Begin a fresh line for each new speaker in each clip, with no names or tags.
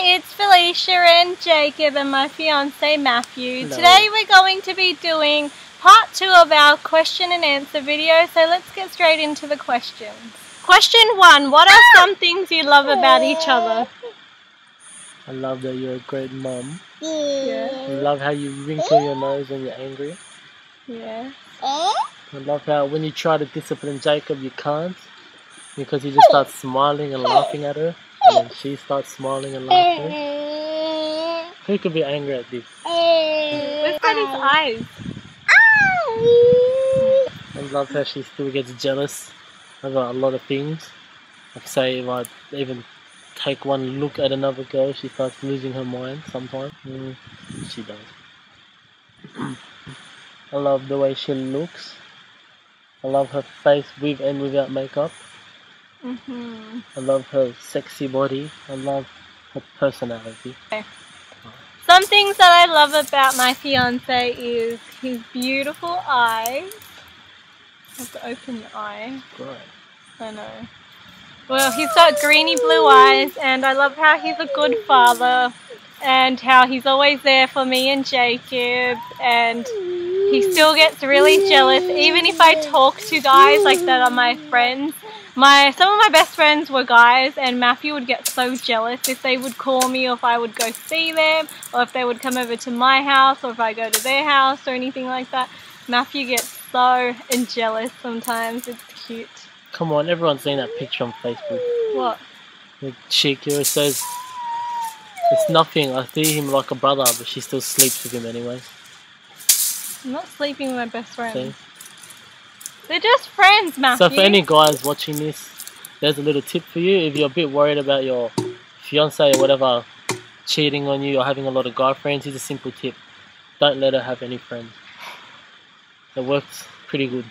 Hi, it's Felicia and Jacob and my fiance Matthew.
Hello.
Today we're going to be doing part 2 of our question and answer video, so let's get straight into the questions. Question 1, what are some things you love about each other?
I love that you're a great mum.
Yeah.
I love how you wrinkle your nose when you're angry.
Yeah.
I love how when you try to discipline Jacob you can't, because he just starts smiling and laughing at her, and then she starts smiling and laughing. Who could be angry at this?
Look at his eyes.
I love how she still gets jealous about a lot of things. Like say if I even take one look at another girl, she starts losing her mind sometimes. She does. I love the way she looks. I love her face with and without makeup. I love her sexy body. I love her personality.
Okay. Some things that I love about my fiance is his beautiful eyes. I have to open your eye.
Right.
I know. Well, he's got greeny blue eyes, and I love how he's a good father and how he's always there for me and Jacob, and he still gets really jealous even if I talk to guys like that are my friends. Some of my best friends were guys, and Matthew would get so jealous if they would call me, or if I would go see them, or if they would come over to my house, or if I go to their house or anything like that. Matthew gets so jealous sometimes. It's cute.
Come on, everyone's seen that picture on Facebook.
What?
The chick who says, it's nothing, I see him like a brother, but she still sleeps with him anyway.
I'm not sleeping with my best friend.
See?
They're just friends, Matthew.
So for any guys watching this, there's a little tip for you. If you're a bit worried about your fiance or whatever cheating on you or having a lot of guy friends, here's a simple tip. Don't let her have any friends. It works pretty good.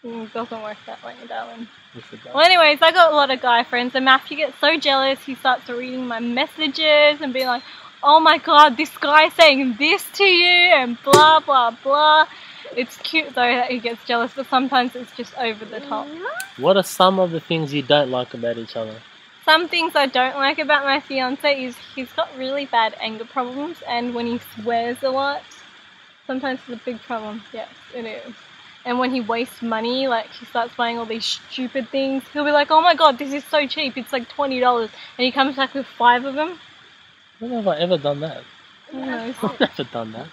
It doesn't work that way, darling.
Yes, it does.
Well, anyways, I got a lot of guy friends, and Matthew gets so jealous, he starts reading my messages and being like, oh my god, this guy's saying this to you, and blah, blah, blah. It's cute though that he gets jealous, but sometimes it's just over the top.
What are some of the things you don't like about each other?
Some things I don't like about my fiance is he's got really bad anger problems, and when he swears a lot, sometimes it's a big problem. Yes, it is. And when he wastes money, like he starts buying all these stupid things, he'll be like, oh my god, this is so cheap, it's like $20, and he comes back with 5 of them.
When have I ever done that?
Who knows?
I've never done that.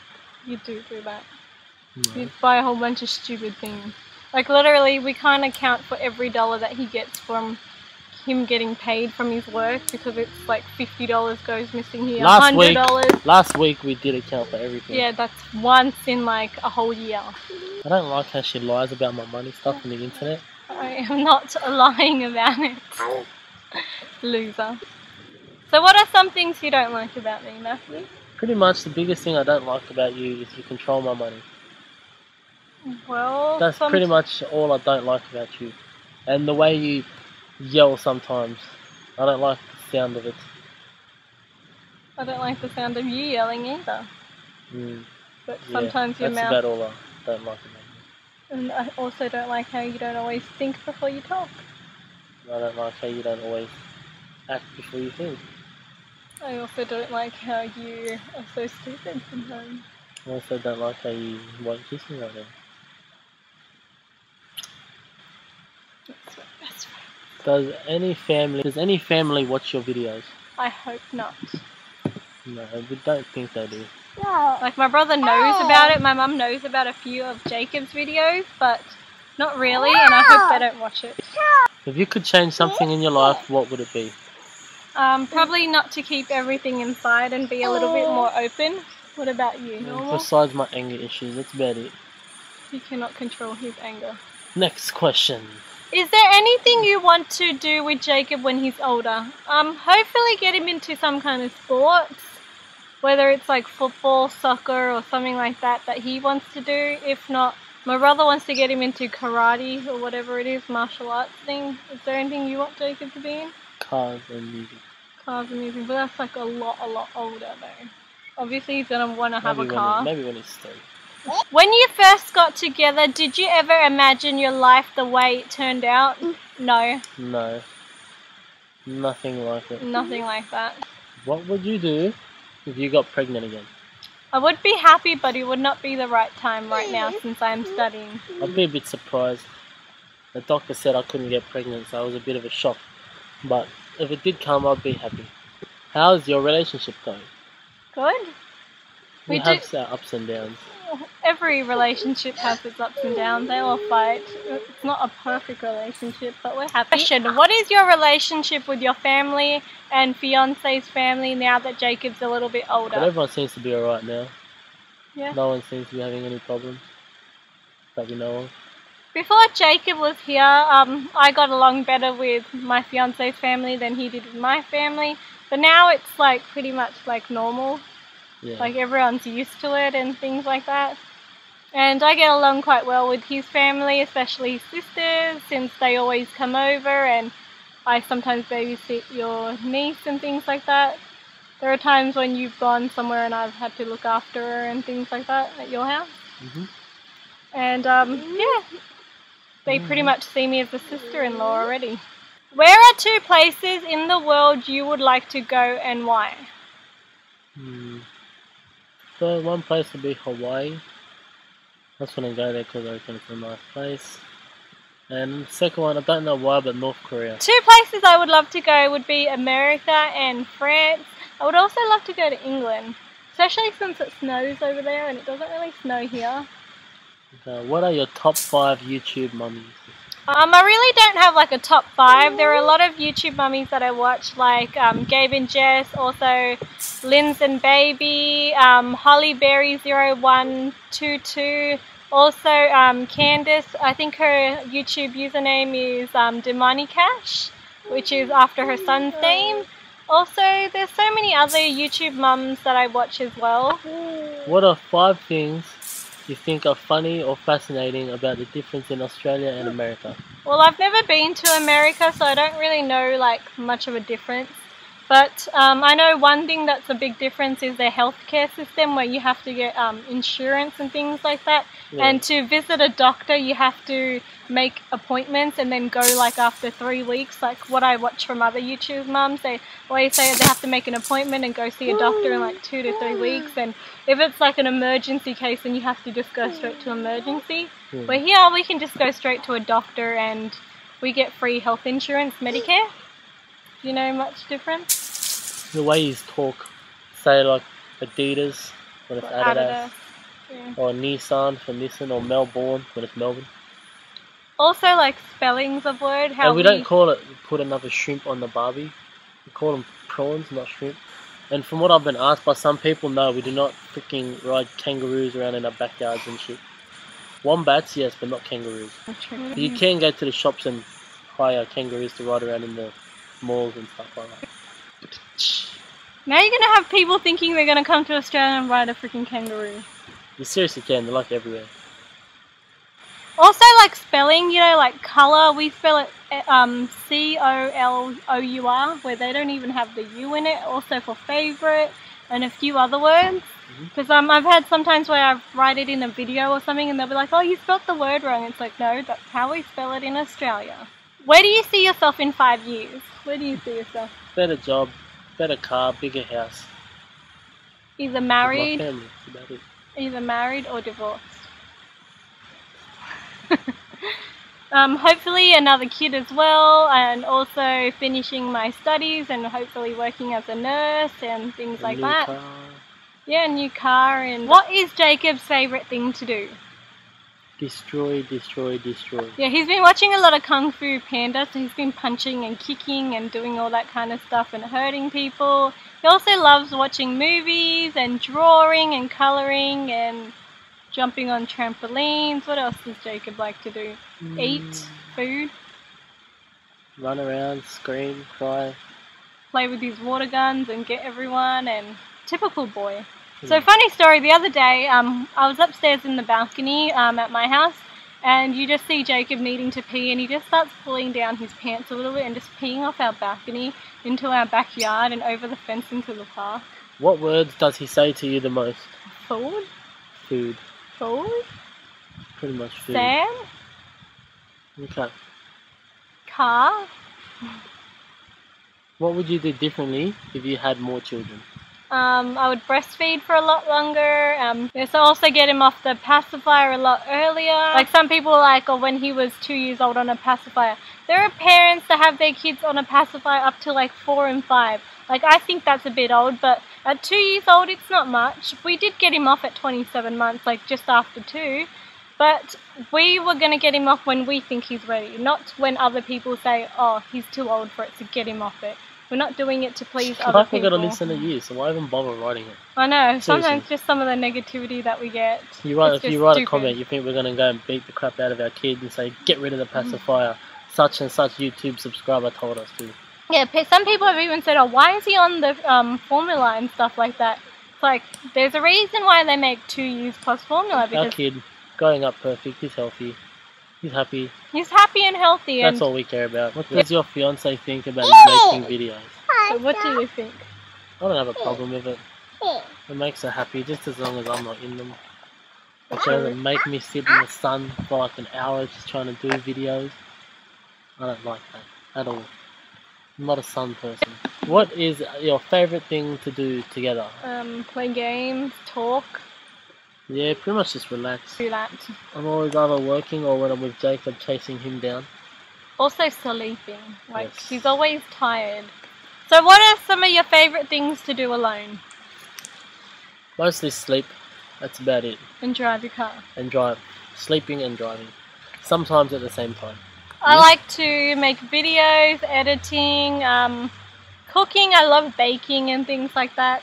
You do that.
No.
You buy a whole bunch of stupid things. Like literally, we can't account for every dollar that he gets from him getting paid from his work, because it's like $50 goes missing here, $100.
Last week we did account for everything.
Yeah, that's once in like a whole year.
I don't like how she lies about my money stuff on the internet.
I am not lying about it. Loser. So what are some things you don't like about me, Matthew?
Pretty much the biggest thing I don't like about you is you control my money.
Well,
That's pretty much all I don't like about you. And the way you yell sometimes. I don't like the sound of it.
I don't like the sound of you yelling either. But
Yeah,
sometimes your mouth...
that's about all I don't like about you.
And I also don't like how you don't always think before you talk.
I don't like how you don't always act before you think.
I also don't like how you are so stupid sometimes.
I also don't like how you won't kiss me right now.
That's my best friend.
Does any family watch your videos?
I hope not.
No, we don't think they do.
Like my brother knows about it, my mum knows about a few of Jacob's videos, but not really, and I hope they don't watch it.
If you could change something in your life, what would it be?
Probably not to keep everything inside and be a little bit more open. What about you?
Besides my anger issues, that's about it.
You cannot control his anger.
Next question.
Is there anything you want to do with Jacob when he's older? Hopefully get him into some kind of sports, whether it's like football, soccer, or something like that he wants to do. If not, my brother wants to get him into karate or whatever it is, martial arts thing. Is there anything you want Jacob to be in?
Cars and music.
Cars and music, but that's like a lot older though. Obviously he's gonna want to have a car.
Maybe when he's 3.
When you first got together, did you ever imagine your life the way it turned out? No.
No. Nothing like it.
Nothing like that.
What would you do if you got pregnant again?
I would be happy, but it would not be the right time right now since I'm studying.
I'd be a bit surprised. The doctor said I couldn't get pregnant, so it was a bit of a shock. But if it did come, I'd be happy. How's your relationship going?
Good.
We have our ups and downs.
Every relationship has its ups and downs. They all fight. It's not a perfect relationship, but we're happy. Question: what is your relationship with your family and fiance's family now that Jacob's a little bit older?
But everyone seems to be alright now.
Yeah.
No one seems to be having any problems that we know of.
Before Jacob was here, I got along better with my fiance's family than he did with my family. But now it's like pretty much like normal.
Yeah.
Like everyone's used to it and things like that. And I get along quite well with his family, especially his sisters, since they always come over and I sometimes babysit your niece and things like that. There are times when you've gone somewhere and I've had to look after her and things like that at your house. And yeah, they pretty much see me as a sister-in-law already. Where are 2 places in the world you would like to go and why?
So one place would be Hawaii. I just want to go there because I reckon it's a nice place. And the second one, I don't know why, but North Korea.
2 places I would love to go would be America and France. I would also love to go to England, especially since it snows over there and it doesn't really snow here.
Okay, what are your top 5 YouTube mummies?
I really don't have like a top 5. There are a lot of YouTube mummies that I watch, like Gabe and Jess, also Linz and Baby, Hollyberry0122, also Candice. I think her YouTube username is Demonicash, which is after her son's name. Also, there's so many other YouTube mums that I watch as well.
What are 5 things you think are funny or fascinating about the difference in Australia and America?
Well, I've never been to America, so I don't really know like much of a difference. But I know one thing that's a big difference is their healthcare system, where you have to get insurance and things like that. Yeah. And to visit a doctor, you have to make appointments and then go like after 3 weeks. Like what I watch from other YouTube mums, they always say they have to make an appointment and go see a doctor in like 2 to 3 weeks. And if it's like an emergency case, then you have to just go straight to emergency. Where here we can just go straight to a doctor and we get free health insurance, Medicare. Do you know much difference?
The way you talk, say like Adidas when it's Adidas.
Yeah.
Or Nissan for Nissan, or Melbourne when it's Melbourne.
Also like spellings of word. How
and we don't call it put another shrimp on the barbie. We call them prawns, not shrimp. And from what I've been asked by some people, no, we do not freaking ride kangaroos around in our backyards and shit. Wombats, yes, but not kangaroos. But you can go to the shops and hire kangaroos to ride around in the malls and stuff like that.
Now you're gonna have people thinking they're gonna come to Australia and ride a freaking kangaroo.
You seriously can, they're like everywhere.
Also like spelling, you know, like colour, we spell it C-O-L-O-U-R, where they don't even have the U in it. Also for favourite and a few other words. Because I've had sometimes where I write it in a video or something and they'll be like, oh, you spelt the word wrong. It's like, no, that's how we spell it in Australia. Where do you see yourself in 5 years? Where do you see yourself?
Better job, better car, bigger house.
Either married,
my family, that's about it.
Either married or divorced. Hopefully another kid as well, and also finishing my studies and hopefully working as a nurse and things like that.
Car.
Yeah, a new car. And what is Jacob's favourite thing to do?
Destroy, destroy, destroy.
Yeah, he's been watching a lot of Kung Fu Panda, so he's been punching and kicking and doing all that kind of stuff and hurting people. He also loves watching movies and drawing and colouring and jumping on trampolines. What else does Jacob like to do? Eat food.
Run around, scream, cry.
Play with his water guns and get everyone, and typical boy. So funny story, the other day I was upstairs in the balcony at my house, and you just see Jacob needing to pee and he just starts pulling down his pants a little bit and just peeing off our balcony into our backyard and over the fence into the park.
What words does he say to you the most?
Food.
Food.
Food.
Pretty much food.
Sam.
Okay.
Car.
What would you do differently if you had more children?
I would breastfeed for a lot longer. Yes, also get him off the pacifier a lot earlier. Like some people like, or when he was 2 years old on a pacifier. There are parents that have their kids on a pacifier up to like 4 and 5. Like I think that's a bit old, but at 2 years old it's not much. We did get him off at 27 months, like just after 2. But we were going to get him off when we think he's ready, not when other people say, oh, he's too old for it, to get him off it. We're not doing it to please other people.
I've got to listen to you, so why even bother writing it?
I know,
Seriously.
sometimes just some of the negativity that we get.
If you write a comment, you think we're going to go and beat the crap out of our kid and say, get rid of the pacifier. Such and such YouTube subscriber told us to.
Yeah, some people have even said, oh, why is he on the formula and stuff like that? It's like, there's a reason why they make 2 years plus formula. Because
our kid, growing up perfect, he's healthy. He's happy.
He's happy and healthy.
That's all we care about. What does your fiancé think about you making videos?
So what do you think?
I don't have a problem with it. It makes her happy just as long as I'm not in them. It doesn't make me sit in the sun for like an hour just trying to do videos. I don't like that at all. I'm not a sun person. What is your favourite thing to do together?
Play games, talk.
Yeah, pretty much just relax.
Do that.
I'm always either working or when I'm with Jacob chasing him down.
Also sleeping. Like,
Yes.
he's always tired. So what are some of your favourite things to do alone?
Mostly sleep. That's about it.
And drive your car.
And drive. Sleeping and driving. Sometimes at the same time.
I like to make videos, editing, cooking. I love baking and things like that.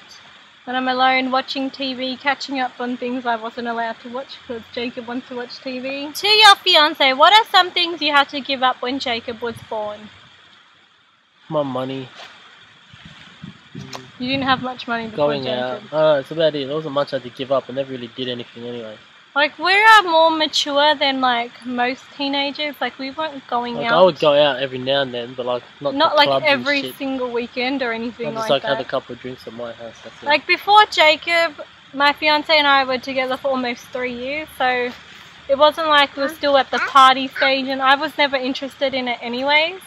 When I'm alone, watching TV, catching up on things I wasn't allowed to watch because Jacob wants to watch TV. To your fiancé, what are some things you had to give up when Jacob was born?
My money.
You didn't have much money before
Going
Jacob.
out. That's about it. There wasn't much I had to give up. I never really did anything anyway.
Like, we're more mature than, like, most teenagers. Like, we weren't going out.
I would go out every now and then, but, like, not
like
clubs and
every
shit.
single weekend or anything
I just,
like
have
that.
a couple of drinks at my house, that's it.
Like, before Jacob, my fiancé and I were together for almost 3 years, so it wasn't like we were still at the party stage, and I was never interested in it anyways.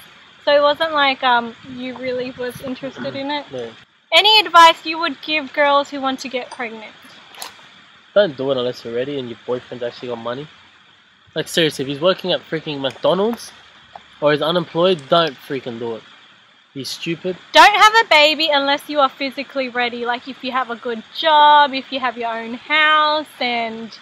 So it wasn't like you really was interested in it.
Yeah.
Any advice you would give girls who want to get pregnant?
Don't do it unless you're ready and your boyfriend's actually got money. Like, seriously, if he's working at freaking McDonald's or he's unemployed, don't freaking do it. He's stupid.
Don't have a baby unless you are physically ready. Like, if you have a good job, if you have your own house, and...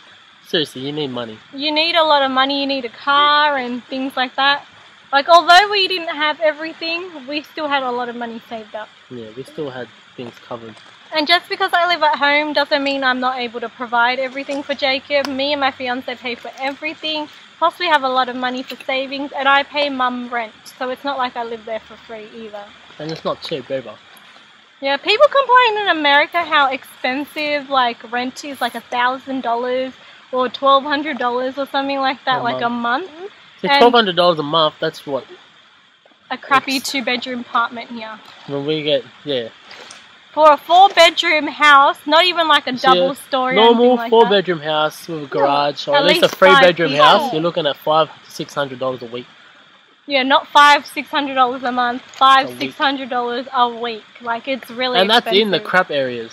Seriously, you need money.
You need a lot of money, you need a car and things like that. Like, although we didn't have everything, we still had a lot of money saved up.
Yeah, we still had things covered.
And just because I live at home doesn't mean I'm not able to provide everything for Jacob. Me and my fiancé pay for everything. Plus we have a lot of money for savings, and I pay mum rent. So it's not like I live there for free either.
And it's not cheap either.
Yeah, people complain in America how expensive like rent is, like $1,000 or $1,200 or something like that, like a month.
So $1,200 a month, that's what?
A crappy 2-bedroom apartment here.
When we get, yeah.
For a 4-bedroom house, not even like a double story.
Normal
like
4-bedroom house with a garage, or
at
at least a
least
5
3-bedroom house,
people.
you're looking at $500 to $600 a week.
Yeah, not $500-600 a month, $500-600 a week. Like, it's really
And that's
expensive.
in the crap areas.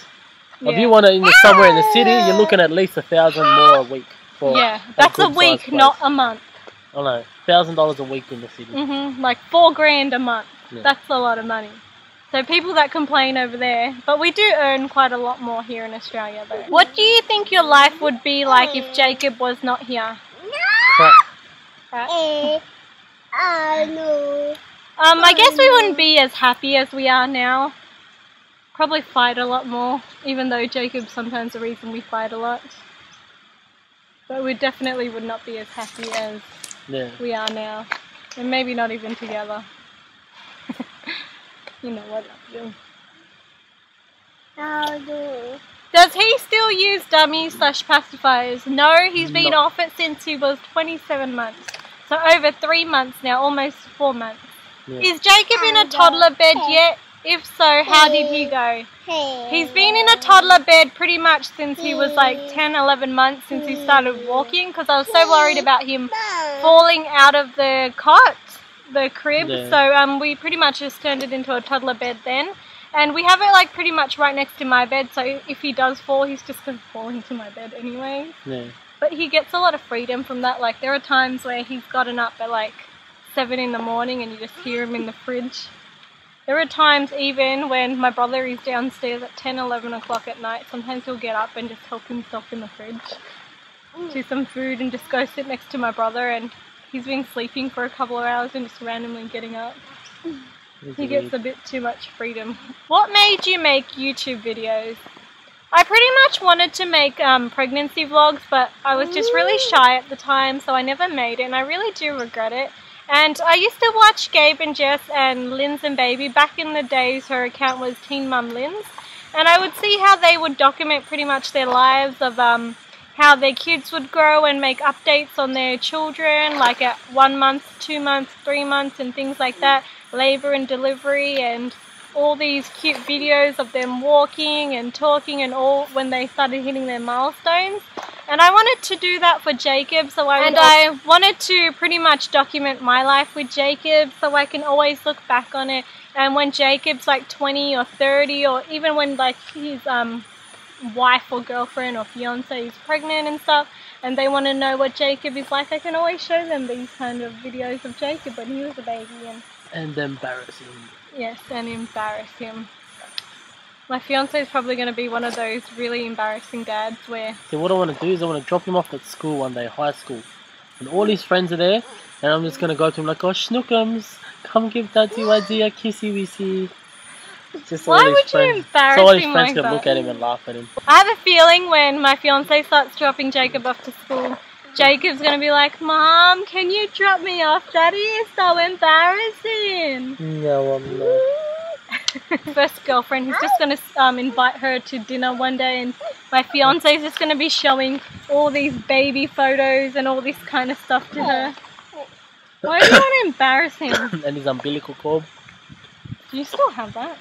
Yeah.
If you want to somewhere in the city, you're looking at least $1,000 more a week. For
Yeah, that's a
good-sized
week,
place.
not a month.
I know, $1,000 a week in the city.
Like $4,000 a month.
Yeah.
That's a lot of money. So people that complain over there, but we do earn quite a lot more here in Australia though. What do you think your life would be like if Jacob was not here?
Crap.
Right.
No.
I guess we wouldn't be as happy as we are now. Probably fight a lot more, even though Jacob's sometimes the reason we fight a lot. But we definitely would not be as happy as we are now. And maybe not even together. You know what I do.
No.
Does he still use dummies / pacifiers? No, he's been off it since he was 27 months. So over 3 months now, almost 4 months.
Yeah.
Is Jacob in a toddler bed yet? If so, how did he go? He's been in a toddler bed pretty much since he was like 10, 11 months since he started walking, because I was so worried about him falling out of the cot the crib,
Yeah.
so we pretty much just turned it into a toddler bed then. And we have it like pretty much right next to my bed, so if he does fall, he's just going to fall into my bed anyway.
Yeah.
But he gets a lot of freedom from that. Like there are times where he's gotten up at like 7 in the morning and you just hear him in the fridge. There are times even when my brother is downstairs at 10, 11 o'clock at night, sometimes he'll get up and just help himself in the fridge to some food and just go sit next to my brother, and he's been sleeping for a couple of hours and just randomly getting up. He gets a bit too much freedom. What made you make YouTube videos? I pretty much wanted to make pregnancy vlogs, but I was just really shy at the time, so I never made it, and I really do regret it. And I used to watch Gabe and Jess and Linz and Baby. Back in the days, her account was Teen Mum Linz, and I would see how they would document pretty much their lives of how their kids would grow and make updates on their children, like at 1 month, 2 months, 3 months and things like that, labour and delivery, and all these cute videos of them walking and talking and all when they started hitting their milestones. And I wanted to do that for Jacob, so I wanted to pretty much document my life with Jacob so I can always look back on it. And when Jacob's like 20 or 30, or even when like his wife or girlfriend or fiance is pregnant and stuff, and they want to know what Jacob is like, I can always show them these kind of videos of Jacob when he was a baby.
And embarrass him.
Yes, and embarrass him. My fiance is probably going to be one of those really embarrassing dads where...
So what I want to do is I want to drop him off at school one day, high school. And all his friends are there, and I'm just going to go to him like, oh, Schnookums, come give Daddy Waddy a kissy wissy. Just
why would you embarrass
so all his
him
friends
like
can
that?
look at him and laugh at him.
I have a feeling when my fiance starts dropping Jacob off to school, Jacob's going to be like, Mom, can you drop me off? Daddy is so embarrassing.
No, I'm not.
First girlfriend, he's just going to invite her to dinner one day, and my fiance is just going to be showing all these baby photos and all this kind of stuff to her. Why do you want to embarrass him?
And his umbilical cord.
Do you still have that?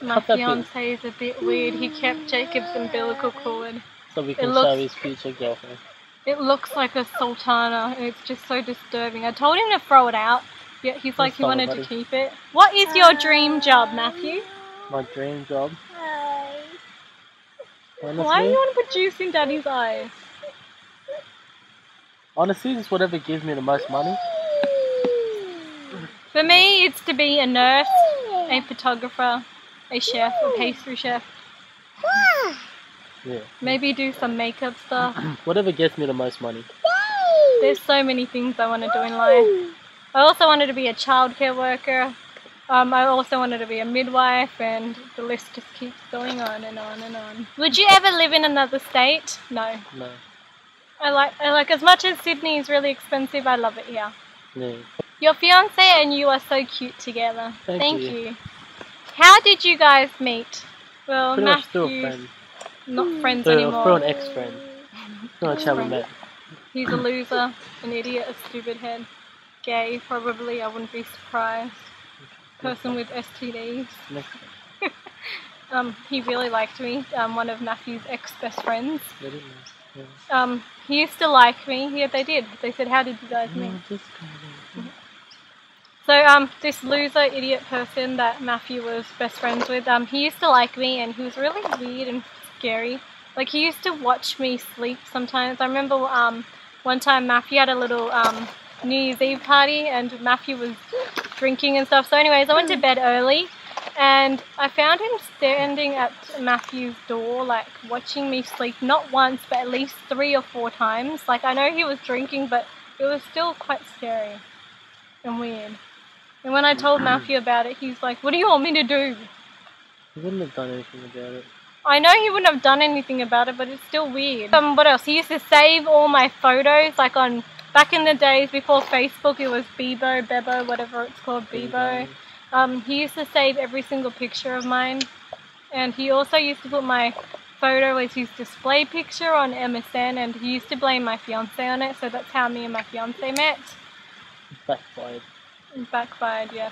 My fiance is a bit weird. He kept Jacob's umbilical cord.
So we can show his future girlfriend.
It looks like a sultana, and it's just so disturbing. I told him to throw it out, yet he's like he wanted to keep it. What is your dream job, Matthew?
My dream job? Honestly,
why do you want to put juice in Daddy's eyes?
Honestly, just whatever gives me the most money.
For me, it's to be a nurse, a photographer, a chef, a pastry chef.
Yeah.
Maybe do some makeup stuff.
Whatever gets me the most money.
There's so many things I want to do in life. I also wanted to be a childcare worker. I also wanted to be a midwife, and the list just keeps going on and on and on. Would you ever live in another state? No.
No.
I like as much as Sydney is really expensive, I love it here.
Yeah.
Your fiance and you are so cute together.
Thank you.
How did you guys meet? Well,
Pretty much through a
Matthew's
friend.
not friends
Through
anymore.
an ex-friend. Pretty much how we met.
He's a loser, an idiot, a stupid head. Gay, probably, I wouldn't be surprised. Person with STDs. He really liked me, one of Matthew's ex-best friends.
Very nice. Yeah.
He used to like me. Yeah, they did. They said, how did you guys meet? So, this loser, idiot person that Matthew was best friends with, he used to like me, and he was really weird and scary. Like, he used to watch me sleep sometimes. I remember one time Matthew had a little New Year's Eve party, and Matthew was drinking and stuff. So anyways, I went to bed early, and I found him standing at Matthew's door, like, watching me sleep, not once, but at least 3 or 4 times. Like, I know he was drinking, but it was still quite scary and weird. And when I told Matthew about it, he's like, what do you want me to do?
He wouldn't have done anything about it.
I know he wouldn't have done anything about it, but it's still weird. What else? He used to save all my photos, like on, back in the days before Facebook, it was Bebo, whatever it's called, Bebo. He used to save every single picture of mine. And he also used to put my photo as his display picture on MSN, and he used to blame my fiance on it, so that's how me and my fiance met.
Backfired.
Backfired, yes.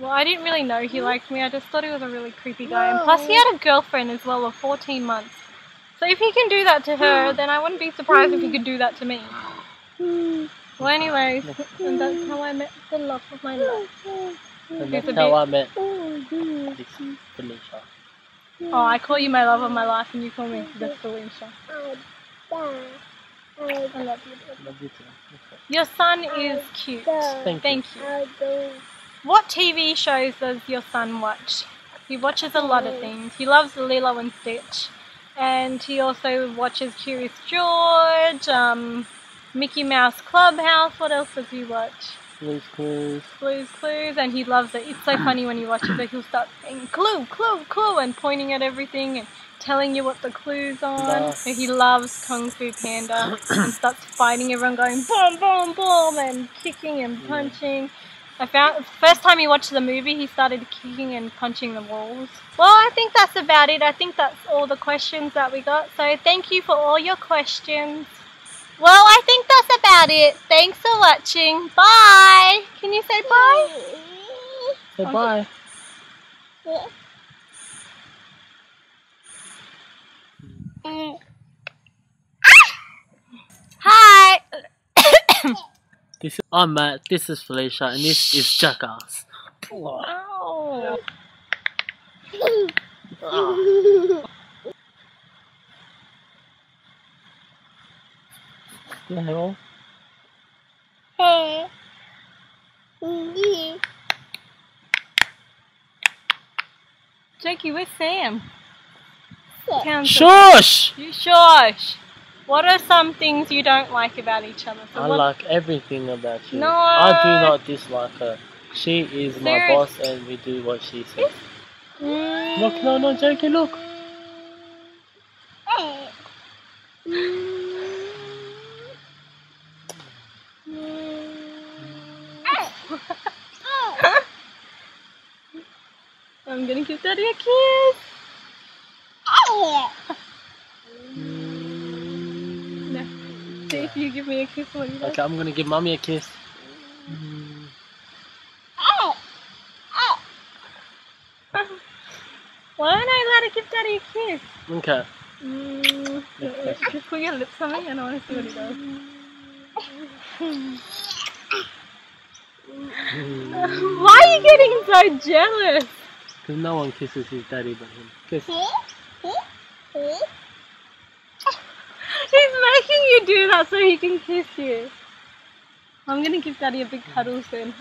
Well, I didn't really know he liked me. I just thought he was a really creepy guy. And plus, he had a girlfriend as well of 14 months. So if he can do that to her, then I wouldn't be surprised if he could do that to me. Well, anyways, and that's how I met the love of my life.
And
He's
that's
a
how
bit-
I met this Felicia.
Oh, I call you my love of my life, and you call me the Felicia. I love you.
Love you too. Okay.
Your son is cute.
Thank you.
What TV shows does your son watch? He watches a lot of things. He loves Lilo and Stitch, and he also watches Curious George, Mickey Mouse Clubhouse. What else does he watch?
Blue's Clues.
Blue's Clues, and he loves it. It's so funny when he watches it. He'll start saying clue, clue, clue, and pointing at everything and telling you what the clue's on.
Nice.
So he loves Kung Fu Panda and starts fighting everyone, going boom, boom, boom, and kicking and punching. First time he watched the movie, he started kicking and punching the walls. Well, I think that's about it. I think that's all the questions that we got. So thank you for all your questions. Well, I think that's about it. Thanks for watching. Bye. Can you say bye?
Say bye.
Hi.
I'm Matt, this is Felicia, and this is Jackass.
Oh.
Yeah, hello.
Jakey, where's Sam?
Shush!
You shush. What are some things you don't like about each other? So
I
what-
like everything about you.
No.
I do not dislike her. She is my
Serious?
boss and we do what she says.
Mm.
Look, no, Jakey, look.
I'm gonna give Daddy a kiss. No. See if you give me a kiss when you
Okay, I'm gonna give Mommy a kiss.
Why aren't I allowed to give Daddy a kiss?
Okay.
Just put your lips on me and I want to see what he does. Why are you getting so jealous?
Because no one kisses his daddy but him. Kiss.
He's making you do that so he can kiss you. I'm gonna give Daddy a big cuddle soon.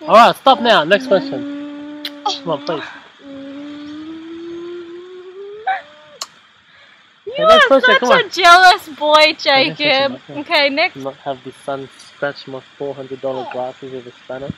Alright, stop now. Next question. Come on, please.
You
next
are
question, come
such
on.
a jealous boy,
Next
Jacob.
question,
Okay, next.
Not have the sun scratch my $400 glasses with a spanner.